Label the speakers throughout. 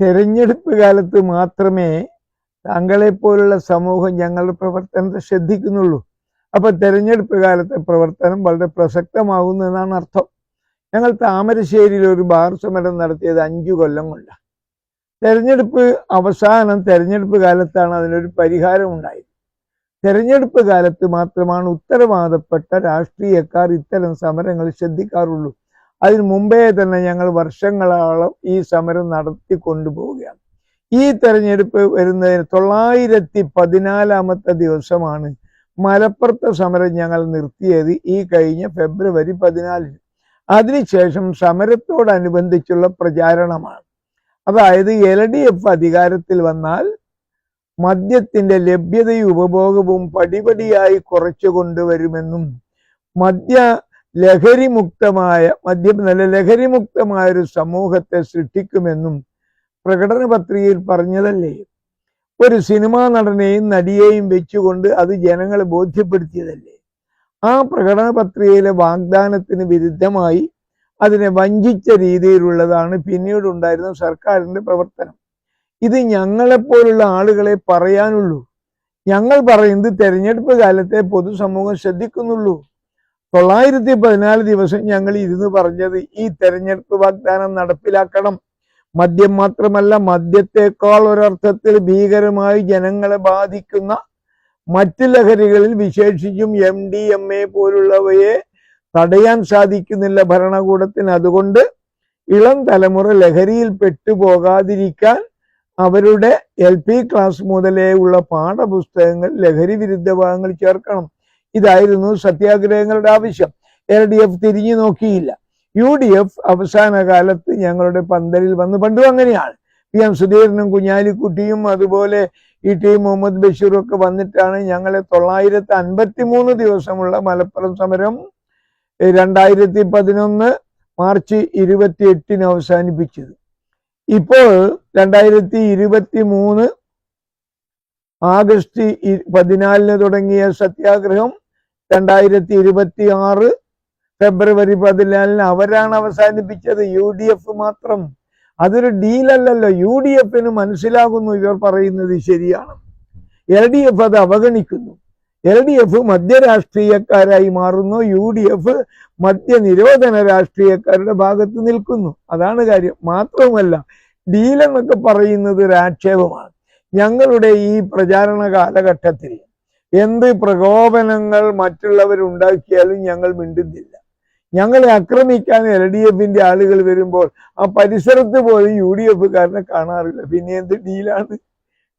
Speaker 1: തെരഞ്ഞെടുപ്പ് കാലത്ത് മാത്രമേ താങ്കളെപ്പോലുള്ള സമൂഹം ഞങ്ങളുടെ പ്രവർത്തനത്തെ ശ്രദ്ധിക്കുന്നുള്ളൂ. അപ്പൊ തെരഞ്ഞെടുപ്പ് കാലത്തെ പ്രവർത്തനം വളരെ പ്രസക്തമാകുന്നു എന്നാണ് അർത്ഥം. ഞങ്ങൾ താമരശ്ശേരിയിൽ ഒരു ബാർ സമരം നടത്തിയത് 5 കൊല്ലം കൊണ്ടാണ്. തെരഞ്ഞെടുപ്പ് കാലത്താണ് അതിനൊരു പരിഹാരം ഉണ്ടായത്. തെരഞ്ഞെടുപ്പ് കാലത്ത് മാത്രമാണ് ഉത്തരവാദപ്പെട്ട രാഷ്ട്രീയക്കാർ ഇത്തരം സമരങ്ങൾ ശ്രദ്ധിക്കാറുള്ളൂ. അതിനു മുമ്പേ തന്നെ ഞങ്ങൾ വർഷങ്ങളോളം ഈ സമരം നടത്തി കൊണ്ടുപോവുകയാണ്. ഈ തെരഞ്ഞെടുപ്പ് വരുന്നതിന് 914-ാമത്തെ ദിവസമാണ് മലപ്പുറത്തെ സമരം ഞങ്ങൾ നിർത്തിയത്, ഈ കഴിഞ്ഞ ഫെബ്രുവരി 14-ന്. അതിനുശേഷം സമരത്തോടനുബന്ധിച്ചുള്ള പ്രചാരണമാണ്. അതായത് LDF അധികാരത്തിൽ വന്നാൽ മദ്യത്തിന്റെ ലഭ്യതയും ഉപഭോഗവും പടിപടിയായി കുറച്ചു കൊണ്ടുവരുമെന്നും ലഹരിമുക്തമായ ഒരു സമൂഹത്തെ സൃഷ്ടിക്കുമെന്നും പ്രകടന പത്രികയിൽ പറഞ്ഞതല്ലേ? ഒരു സിനിമാ നടനെയും നടിയെയും വെച്ചുകൊണ്ട് അത് ജനങ്ങളെ ബോധ്യപ്പെടുത്തിയതല്ലേ? ആ പ്രകടന പത്രികയിലെ വാഗ്ദാനത്തിന് വിരുദ്ധമായി അതിനെ വഞ്ചിച്ച രീതിയിലുള്ളതാണ് പിന്നീടുണ്ടായിരുന്ന സർക്കാരിന്റെ പ്രവർത്തനം. ഇത് ഞങ്ങളെപ്പോലുള്ള ആളുകളെ പറയാനുള്ളൂ. ഞങ്ങൾ പറയുന്നത് തെരഞ്ഞെടുപ്പ് കാലത്തെ പൊതുസമൂഹം ശ്രദ്ധിക്കുന്നുള്ളൂ. 914 ദിവസം ഞങ്ങൾ ഇരുന്ന് പറഞ്ഞത് ഈ തെരഞ്ഞെടുപ്പ് വാഗ്ദാനം നടപ്പിലാക്കണം. മദ്യം മാത്രമല്ല, മദ്യത്തെക്കാൾ ഒരർത്ഥത്തിൽ ഭീകരമായി ജനങ്ങളെ ബാധിക്കുന്ന മറ്റ് ലഹരികളിൽ, വിശേഷിച്ചും MDMA പോലുള്ളവയെ തടയാൻ സാധിക്കുന്നില്ല ഭരണകൂടത്തിന്. അതുകൊണ്ട് ഇളം തലമുറ ലഹരിയിൽ പെട്ടുപോകാതിരിക്കാൻ അവരുടെ LP ക്ലാസ് മുതലേ ഉള്ള പാഠപുസ്തകങ്ങൾ ലഹരി വിരുദ്ധ ഭാഗങ്ങൾ ചേർക്കണം. ഇതായിരുന്നു സത്യാഗ്രഹങ്ങളുടെ ആവശ്യം. LDF തിരിഞ്ഞു നോക്കിയില്ല. UDF അവസാന കാലത്ത് ഞങ്ങളുടെ പന്തലിൽ വന്ന്, പണ്ടും അങ്ങനെയാണ്, PM സുധീരനും കുഞ്ഞാലിക്കുട്ടിയും അതുപോലെ ET മുഹമ്മദ് ബഷീറും ഒക്കെ വന്നിട്ടാണ് ഞങ്ങളെ 953 ദിവസമുള്ള മലപ്പുറം സമരം 2011 മാർച്ച് 28-ന് അവസാനിപ്പിച്ചത്. ഇപ്പോൾ 2023 ആഗസ്റ്റ് 14-ന് തുടങ്ങിയ സത്യാഗ്രഹം 2026 ഫെബ്രുവരി 14-ന് അവരാണ് അവസാനിപ്പിച്ചത്. UDF മാത്രം. അതൊരു ഡീലല്ലല്ലോ. UDF-ന് മനസ്സിലാകുന്നു ഇവർ പറയുന്നത് ശരിയാണ്. LDF അത് അവഗണിക്കുന്നു. LDF മദ്യരാഷ്ട്രീയക്കാരായി മാറുന്നു. UDF മദ്യനിരോധന രാഷ്ട്രീയക്കാരുടെ ഭാഗത്ത് നിൽക്കുന്നു. അതാണ് കാര്യം. മാത്രവുമല്ല, ഡീലെന്നൊക്കെ പറയുന്നത് ഒരു ആക്ഷേപമാണ്. ഞങ്ങളുടെ ഈ പ്രചാരണ കാലഘട്ടത്തിൽ എന്ത് പ്രകോപനങ്ങൾ മറ്റുള്ളവരുണ്ടാക്കിയാലും ഞങ്ങൾ മിണ്ടുന്നില്ല. ഞങ്ങളെ ആക്രമിക്കാൻ LDF-ന്റെ ആളുകൾ വരുമ്പോൾ ആ പരിസരത്ത് പോലും UDF-കാരനെ കാണാറില്ല. പിന്നെ എന്ത് ഡീലാണ്?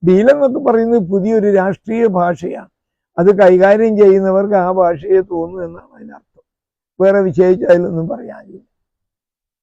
Speaker 1: ഡീലെന്നൊക്കെ പറയുന്നത് പുതിയൊരു രാഷ്ട്രീയ ഭാഷയാണ്. അത് കൈകാര്യം ചെയ്യുന്നവർക്ക് ആ ഭാഷയെ തോന്നുന്നു എന്നാണ് അതിനർത്ഥം. വേറെ വിശേഷിച്ച് അതിലൊന്നും പറയാനില്ല.